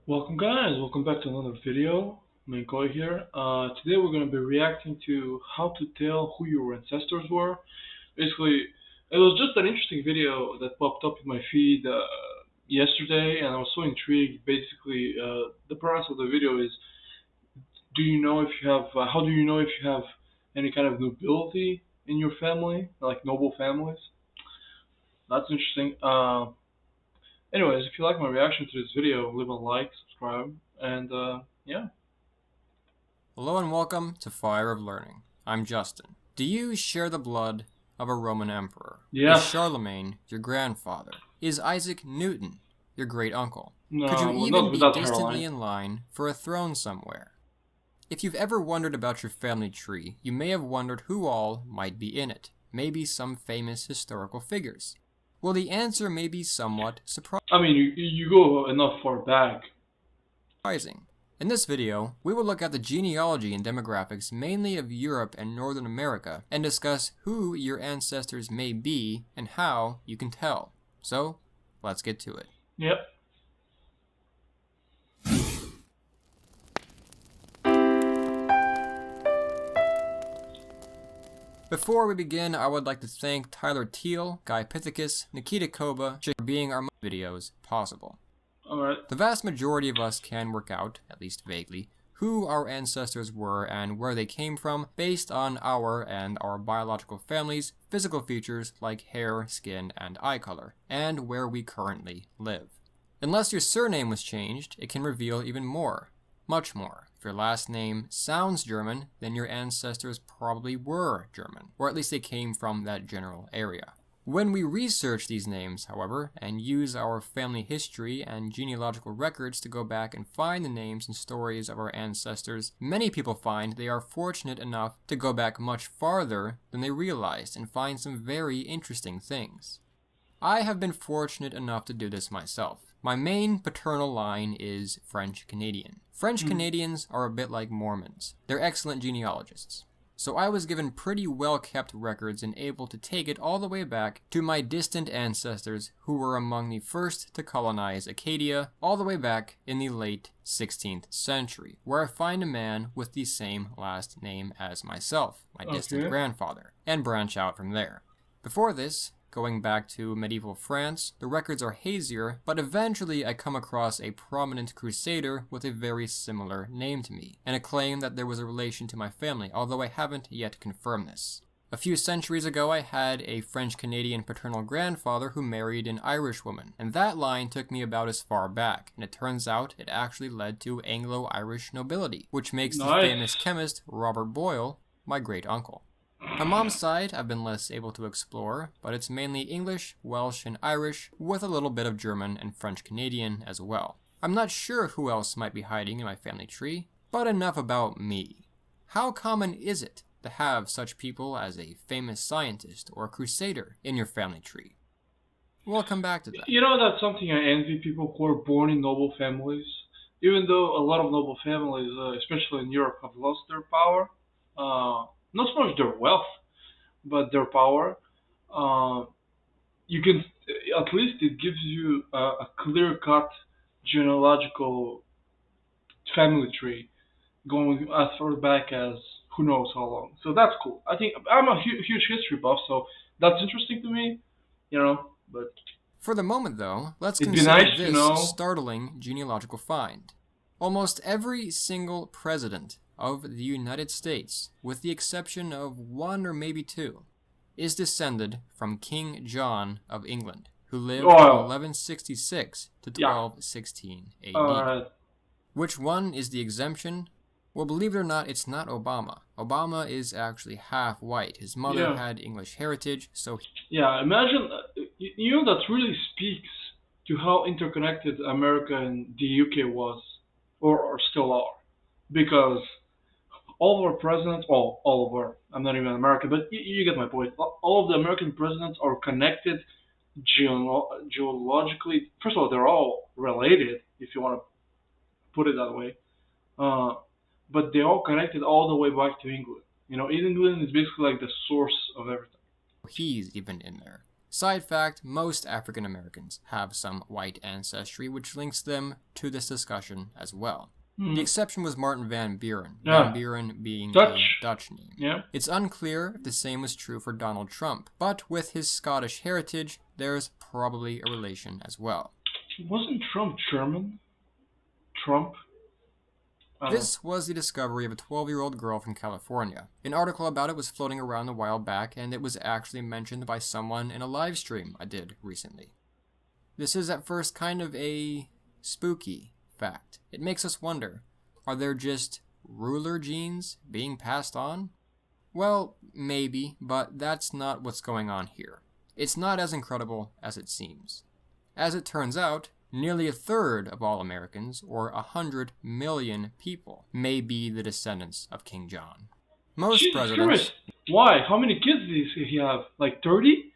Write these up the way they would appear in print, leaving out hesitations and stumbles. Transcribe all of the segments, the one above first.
Welcome guys, welcome back to another video. Minkoy here. Today we're going to be reacting to how to tell who your ancestors were. Basically, it was just an interesting video that popped up in my feed yesterday and I was so intrigued. Basically, the premise of the video is, how do you know if you have any kind of nobility in your family, like noble families? That's interesting. Anyways, if you like my reaction to this video, leave a like, subscribe, and yeah. Hello and welcome to Fire of Learning. I'm Justin. Do you share the blood of a Roman emperor? Yeah. Is Charlemagne your grandfather? Is Isaac Newton your great uncle? No, Could you well, even not be without distantly Caroline. in line for a throne somewhere? If you've ever wondered about your family tree, you may have wondered who all might be in it. Maybe some famous historical figures. Well, the answer may be somewhat I mean, you go enough far back. surprising. In this video, we will look at the genealogy and demographics mainly of Europe and Northern America and discuss who your ancestors may be and how you can tell. So, let's get to it. Yep. Before we begin, I would like to thank Tyler Teal, Guy Pithecus, Nikita Koba for being our videos possible. Alright. The vast majority of us can work out, at least vaguely, who our ancestors were and where they came from based on our and our biological family's physical features like hair, skin, and eye color, and where we currently live. Unless your surname was changed, it can reveal even more, much more. If your last name sounds German, then your ancestors probably were German, or at least they came from that general area. When we research these names, however, and use our family history and genealogical records to go back and find the names and stories of our ancestors, many people find they are fortunate enough to go back much farther than they realized and find some very interesting things. I have been fortunate enough to do this myself. My main paternal line is French Canadian. French Canadians are a bit like Mormons. They're excellent genealogists. So I was given pretty well-kept records and able to take it all the way back to my distant ancestors who were among the first to colonize Acadia, all the way back in the late 16th century, where I find a man with the same last name as myself, my distant grandfather, and branch out from there. Before this, going back to medieval France, the records are hazier, but eventually I come across a prominent crusader with a very similar name to me, and a claim that there was a relation to my family, although I haven't yet confirmed this. A few centuries ago, I had a French-Canadian paternal grandfather who married an Irish woman, and that line took me about as far back, and it turns out it actually led to Anglo-Irish nobility, which makes the famous chemist Robert Boyle my great-uncle. My mom's side I've been less able to explore, but it's mainly English, Welsh, and Irish, with a little bit of German and French Canadian as well. I'm not sure who else might be hiding in my family tree, but enough about me. How common is it to have such people as a famous scientist or crusader in your family tree? We'll come back to that. You know, that's something I envy people who are born in noble families. Even though a lot of noble families, especially in Europe, have lost their power. Not so much their wealth, but their power. Uh, you can, at least it gives you a clear-cut genealogical family tree going as far back as who knows how long. So that's cool. I think I'm a huge history buff, so that's interesting to me, you know. But for the moment, though, let's it'd be consider nice this to know. startling genealogical find. Almost every single president of the United States, with the exception of one or maybe two, is descended from King John of England, who lived from 1166 to 1216 AD. Which one is the exemption? Well, believe it or not, it's not Obama. Obama is actually half white. His mother had English heritage, so... Yeah, imagine, you know, that really speaks to how interconnected America and the UK was, or still are. Because all of our presidents, all of our, I'm not even American, but you get my point. All of the American presidents are connected geologically. First of all, they're all related, if you want to put it that way. But they're all connected all the way back to England. You know, England is basically like the source of everything. He's even in there. Side fact, most African Americans have some white ancestry, which links them to this discussion as well. The exception was Martin Van Buren, Van Buren being a Dutch name. Yeah. It's unclear if the same was true for Donald Trump, but with his Scottish heritage, there's probably a relation as well. Wasn't Trump German? Trump? This was the discovery of a 12-year-old girl from California. An article about it was floating around a while back, and it was actually mentioned by someone in a live stream I did recently. This is at first kind of a spooky fact. It makes us wonder, are there just ruler genes being passed on? Well, maybe, but that's not what's going on here. It's not as incredible as it seems. As it turns out, nearly a third of all Americans, or 100 million people, may be the descendants of King John. Most Jesus presidents... Christ. Why? How many kids did he have? Like 30?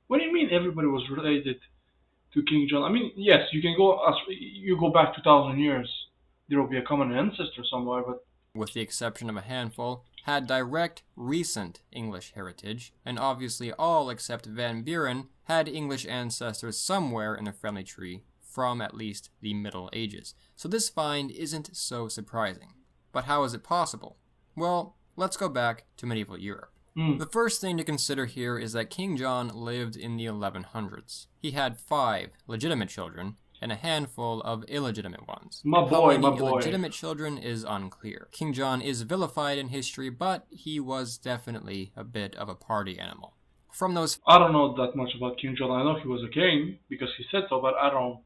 What do you mean everybody was related to King John? I mean, yes, you can go back 2,000 years, there will be a common ancestor somewhere, but with the exception of a handful, had direct recent English heritage, and obviously all except Van Buren had English ancestors somewhere in their family tree from at least the Middle Ages. So this find isn't so surprising. But how is it possible? Well, let's go back to medieval Europe. The first thing to consider here is that King John lived in the 1100s. He had 5 legitimate children and a handful of illegitimate ones. How many illegitimate children is unclear. King John is vilified in history, but he was definitely a bit of a party animal. From those... I don't know that much about King John. I know he was a king because he said so, but I don't...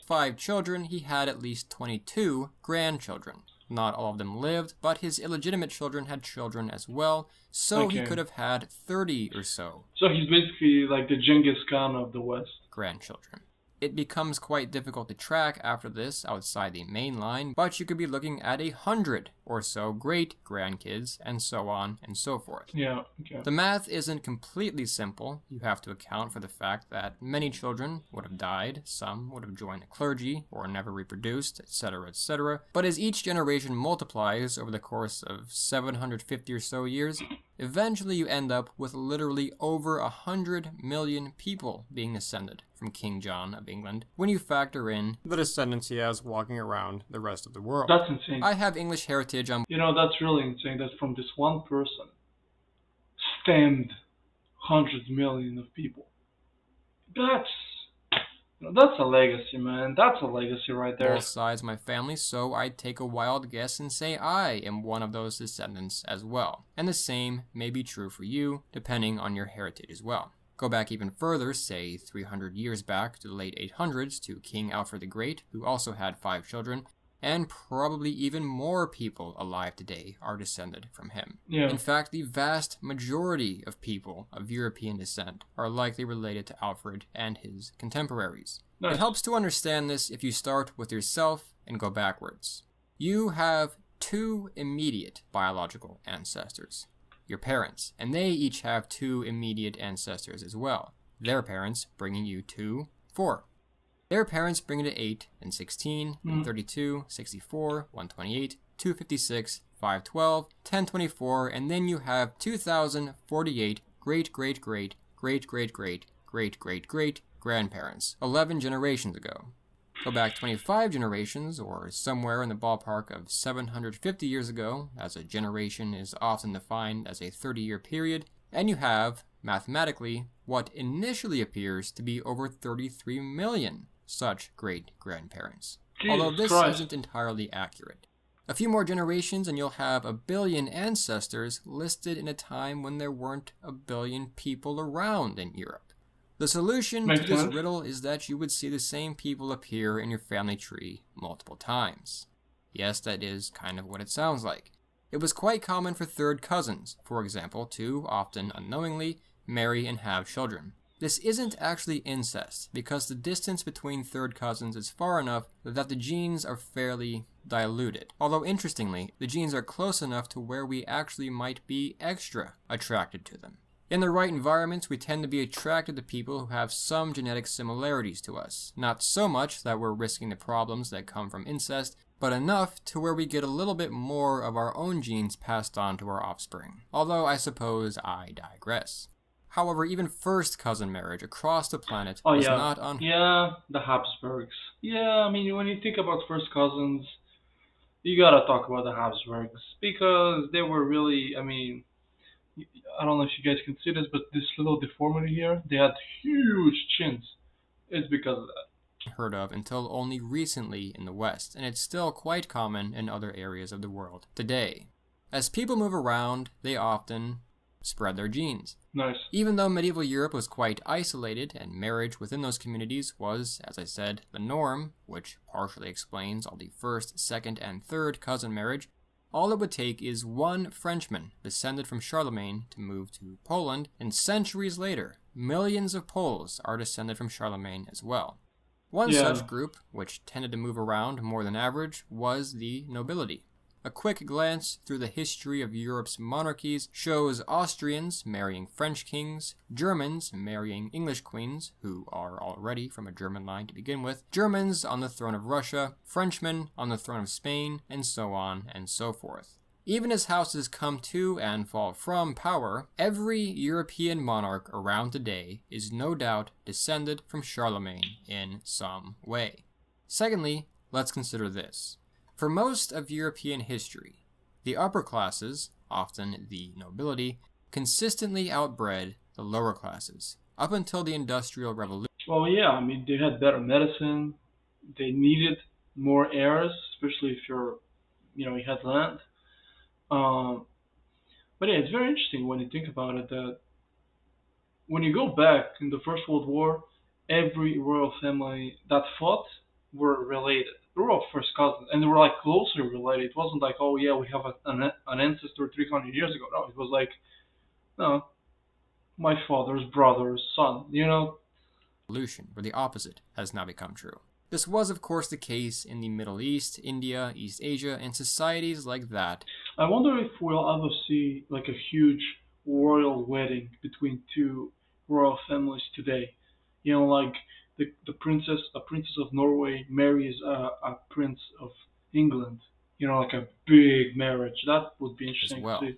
5 children, he had at least 22 grandchildren. Not all of them lived, but his illegitimate children had children as well, so he could have had 30 or so. So he's basically like the Genghis Khan of the West. Grandchildren. It becomes quite difficult to track after this outside the main line, but you could be looking at 100 or so great-grandkids, and so on and so forth. Yeah, okay. The math isn't completely simple. You have to account for the fact that many children would have died, some would have joined the clergy, or never reproduced, etc., etc. But as each generation multiplies over the course of 750 or so years, eventually you end up with literally over 100 million people being descended from King John of England, when you factor in the descendants he has walking around the rest of the world. That's insane. I have English heritage on... You know, that's really insane that from this one person stemmed hundreds of millions of people. That's a legacy, man. That's a legacy right there. Both sides of my family, so I'd take a wild guess and say I am one of those descendants as well. And the same may be true for you, depending on your heritage as well. Go back even further, say 300 years back to the late 800s to King Alfred the Great, who also had 5 children, and probably even more people alive today are descended from him. Yeah. In fact, the vast majority of people of European descent are likely related to Alfred and his contemporaries. Nice. It helps to understand this if you start with yourself and go backwards. You have 2 immediate biological ancestors. Your parents, and they each have 2 immediate ancestors as well. Their parents bringing you to 4. Their parents bring you to 8 and 16 and 32, 64, 128, 256, 512, 1024, and then you have 2048 great-great-great-great-great-great-great-great-great grandparents, 11 generations ago. Go back 25 generations, or somewhere in the ballpark of 750 years ago, as a generation is often defined as a 30-year period, and you have, mathematically, what initially appears to be over 33 million such great-grandparents. Although this isn't entirely accurate. A few more generations and you'll have 1 billion ancestors listed in a time when there weren't 1 billion people around in Europe. The solution to this riddle is that you would see the same people appear in your family tree multiple times. Yes, that is kind of what it sounds like. It was quite common for third cousins, for example, to, often unknowingly, marry and have children. This isn't actually incest, because the distance between third cousins is far enough that the genes are fairly diluted. Although interestingly, the genes are close enough to where we actually might be extra attracted to them. In the right environments, we tend to be attracted to people who have some genetic similarities to us. Not so much that we're risking the problems that come from incest, but enough to where we get a little bit more of our own genes passed on to our offspring. Although I suppose I digress. However, even first cousin marriage across the planet Oh was yeah, not on. yeah, the Habsburgs. Yeah, I mean when you think about first cousins, you gotta talk about the Habsburgs because they were really. I mean, I don't know if you guys can see this, but this little deformity here, they had huge chins. It's because of that. Heard of until only recently in the West, and it's still quite common in other areas of the world today. As people move around, they often spread their genes. Nice. Even though medieval Europe was quite isolated and marriage within those communities was, as I said, the norm, which partially explains all the first, second, and third cousin marriage, all it would take is one Frenchman descended from Charlemagne to move to Poland, and centuries later, millions of Poles are descended from Charlemagne as well. One Yeah. such group, which tended to move around more than average, was the nobility. A quick glance through the history of Europe's monarchies shows Austrians marrying French kings, Germans marrying English queens, who are already from a German line to begin with, Germans on the throne of Russia, Frenchmen on the throne of Spain, and so on and so forth. Even as houses come to and fall from power, every European monarch around today is no doubt descended from Charlemagne in some way. Secondly, let's consider this. For most of European history, the upper classes, often the nobility, consistently outbred the lower classes, up until the Industrial Revolution. Well, yeah. I mean, they had better medicine. They needed more heirs, especially if you had land. Um, but yeah, it's very interesting when you think about it that when you go back in the First World War, every royal family that fought were related. They were all first cousins, and they were like closely related. It wasn't like, oh yeah, we have an ancestor 300 years ago. No, it was like, no, my father's brother's son. Where the opposite has now become true. This was, of course, the case in the Middle East, India, East Asia, and societies like that. I wonder if we'll ever see like a huge royal wedding between two royal families today. Like a princess of Norway marries a prince of England. Like a big marriage. That would be As interesting well. to see.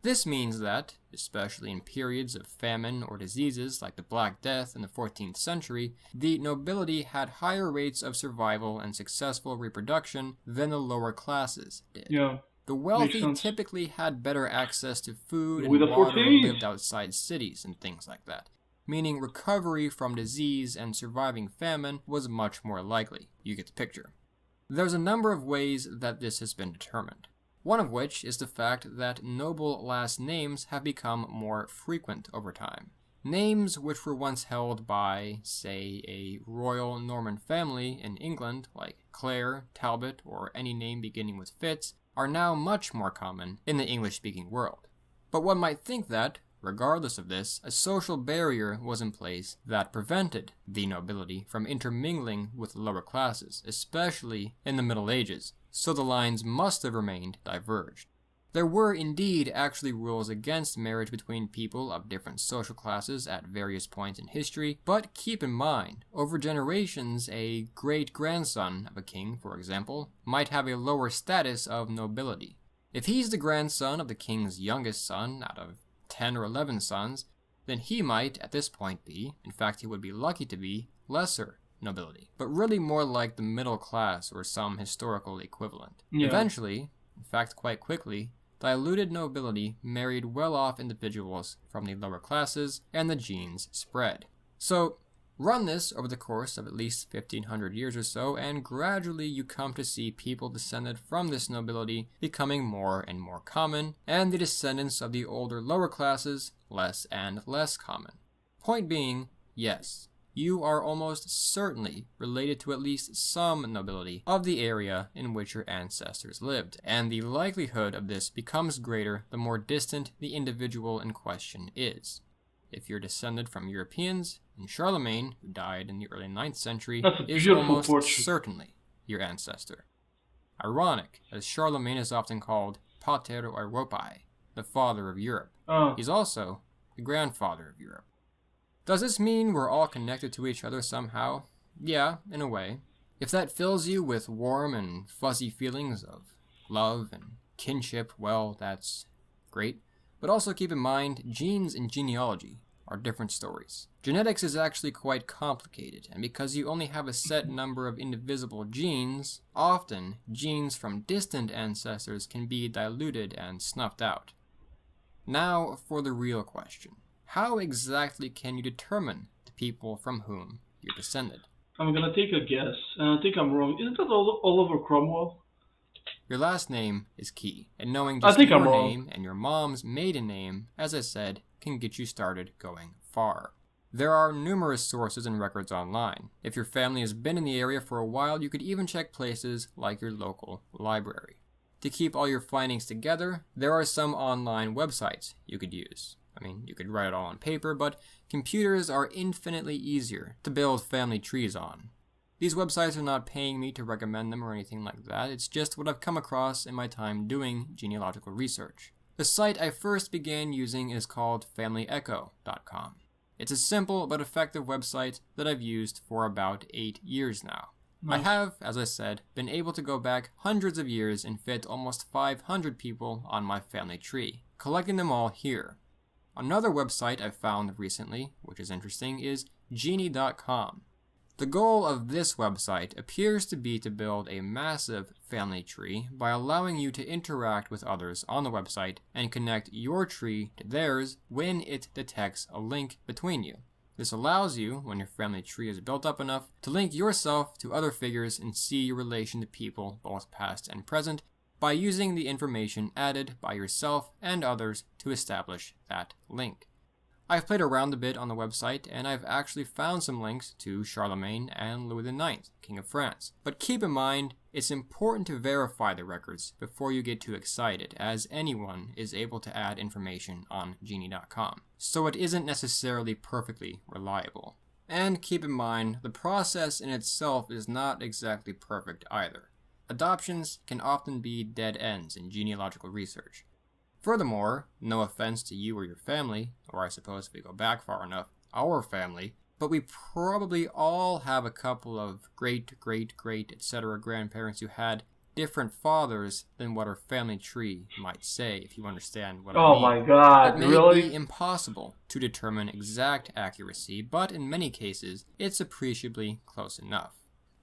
This means that, especially in periods of famine or diseases like the Black Death in the 14th century, the nobility had higher rates of survival and successful reproduction than the lower classes did. Yeah. The Makes wealthy sense. typically had better access to food Louis and water and XIV. lived outside cities and things like that, meaning recovery from disease and surviving famine was much more likely. You get the picture. There's a number of ways that this has been determined. One of which is the fact that noble last names have become more frequent over time. Names which were once held by, say, a royal Norman family in England, like Clare, Talbot, or any name beginning with Fitz, are now much more common in the English-speaking world. But one might think that, regardless of this, a social barrier was in place that prevented the nobility from intermingling with the lower classes, especially in the Middle Ages, so the lines must have remained diverged. There were indeed actually rules against marriage between people of different social classes at various points in history, but keep in mind, over generations, a great-grandson of a king, for example, might have a lower status of nobility. If he's the grandson of the king's youngest son out of 10 or 11 sons, then he might, at this point, be, in fact he would be lucky to be, lesser nobility, but really more like the middle class or some historical equivalent. Yeah. Eventually, in fact quite quickly, diluted nobility married well-off individuals from the lower classes, and the genes spread. So, run this over the course of at least 1500 years or so, and gradually you come to see people descended from this nobility becoming more and more common, and the descendants of the older lower classes less and less common. Point being, yes, you are almost certainly related to at least some nobility of the area in which your ancestors lived, and the likelihood of this becomes greater the more distant the individual in question is. If you're descended from Europeans, then Charlemagne, who died in the early 9th century, That's a is beautiful almost portrait. certainly your ancestor. Ironic, as Charlemagne is often called Pater Europae, the father of Europe. He's also the grandfather of Europe. Does this mean we're all connected to each other somehow? Yeah, in a way. If that fills you with warm and fuzzy feelings of love and kinship, well, that's great. But also keep in mind, genes and genealogy are different stories. Genetics is actually quite complicated, and because you only have a set number of indivisible genes, often genes from distant ancestors can be diluted and snuffed out. Now for the real question. How exactly can you determine the people from whom you're descended? I'm gonna take a guess, and I think I'm wrong. Isn't that Oliver Cromwell? Your last name is key, and knowing I just think your I'm wrong. name and your mom's maiden name, as I said, can get you started going far. There are numerous sources and records online. If your family has been in the area for a while, you could even check places like your local library. To keep all your findings together, there are some online websites you could use. I mean, you could write it all on paper, but computers are infinitely easier to build family trees on. These websites are not paying me to recommend them or anything like that, it's just what I've come across in my time doing genealogical research. The site I first began using is called FamilyEcho.com. It's a simple but effective website that I've used for about 8 years now. Nice. I have, as I said, been able to go back hundreds of years and fit almost 500 people on my family tree, collecting them all here. Another website I found recently, which is interesting, is Geni.com. The goal of this website appears to be to build a massive family tree by allowing you to interact with others on the website and connect your tree to theirs when it detects a link between you. This allows you, when your family tree is built up enough, to link yourself to other figures and see your relation to people, both past and present, by using the information added by yourself and others to establish that link. I've played around a bit on the website, and I've actually found some links to Charlemagne and Louis IX, King of France. But keep in mind, it's important to verify the records before you get too excited, as anyone is able to add information on Geni.com, so it isn't necessarily perfectly reliable. And keep in mind, the process in itself is not exactly perfect either. Adoptions can often be dead ends in genealogical research. Furthermore, no offense to you or your family, or I suppose if we go back far enough, our family, but we probably all have a couple of great, etc. grandparents who had different fathers than what our family tree might say, if you understand what I mean. Oh my god, it may really? be impossible to determine exact accuracy, but in many cases, it's appreciably close enough.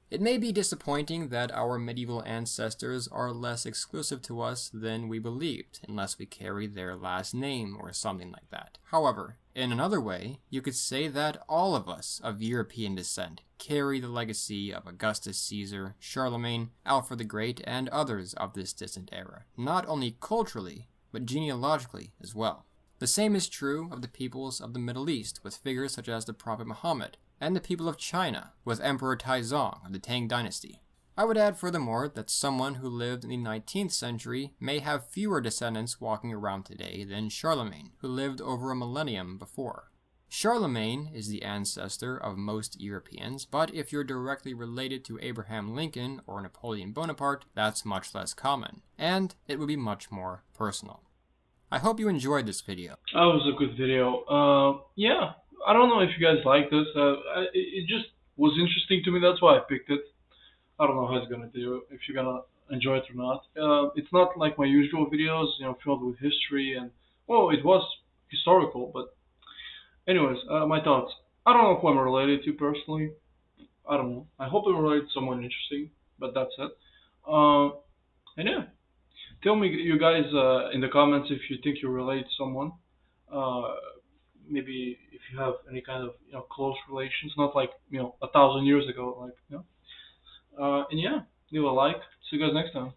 It may be disappointing that our medieval ancestors are less exclusive to us than we believed, unless we carry their last name or something like that. However, in another way, you could say that all of us of European descent carry the legacy of Augustus Caesar, Charlemagne, Alfred the Great, and others of this distant era, not only culturally, but genealogically as well. The same is true of the peoples of the Middle East, with figures such as the Prophet Muhammad, and the people of China, with Emperor Taizong of the Tang Dynasty. I would add furthermore that someone who lived in the 19th century may have fewer descendants walking around today than Charlemagne, who lived over a millennium before. Charlemagne is the ancestor of most Europeans, but if you're directly related to Abraham Lincoln or Napoleon Bonaparte, that's much less common, and it would be much more personal. I hope you enjoyed this video. That was a good video. Yeah, I don't know if you guys like this. It just was interesting to me. That's why I picked it. I don't know how it's gonna do, if you're gonna enjoy it or not. It's not like my usual videos, filled with history and well, it was historical, but anyways, my thoughts. I don't know who I'm related to personally. I don't know. I hope I'm related to someone interesting, but that's it. And yeah. Tell me, you guys, in the comments if you think you relate to someone. Maybe if you have any kind of close relations, not like 1,000 years ago, like. And yeah, leave a like. See you guys next time.